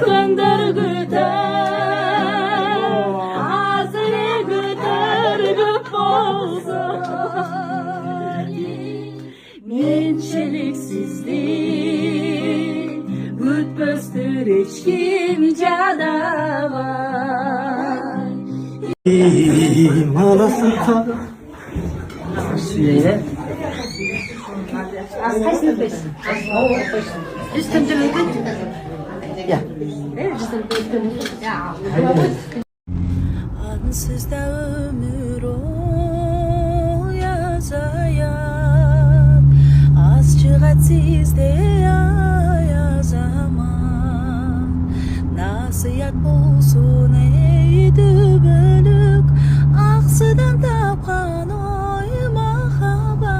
Күндөр күтер азыр күтергіп болса mencheliksizlik o'tmasdir hech kim jadavay Malasın suya. Ya. Ansız da ömür o yazayat azıcık sizde yazamam nasihat bulsun eydi bölük aksıdan tapkan oy mahabat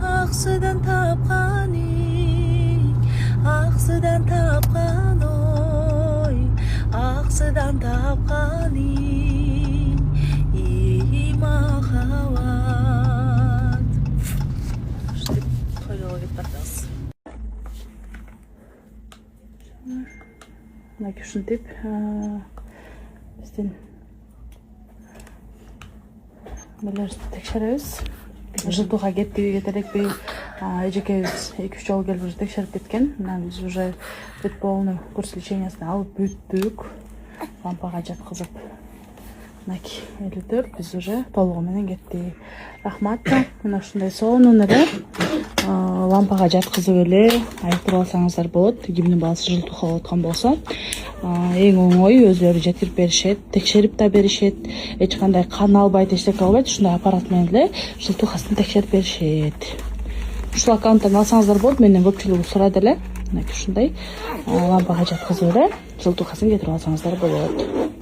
aksıdan tapkan aksıdan tapkan oy aksıdan tapkan iyi mahabat işte toyluğa gitmez like ушинтип биздин нелерди текшеребиз жылдууга кеттиби кете элекпи эжекебиз 2-3 жолу келип уже текшерип кеткен мына биз уже бүт полный курс лечениясын алып бүттүк лампага жаткызып мынакей 54 биз уже толугу менен кеттик рахмат мына ушундай сонун эле лампага жаткызып эле айыктырып алсаңыздар болот кимдин баласы жылтуха болуп аткан болсо эң оңой өзүлөрү жетирип беришет текшерип да беришет эч кандай кан албайт эчтеке кылбайт ушундай аппарат менен эле жылтухасын текшерип беришет ушул аккаунттан алсаңыздар болот менден көпчүлүгү сурады эле мынакей ушундай лампага жаткызып эле жылтухасын кетирип алсаңыздар болот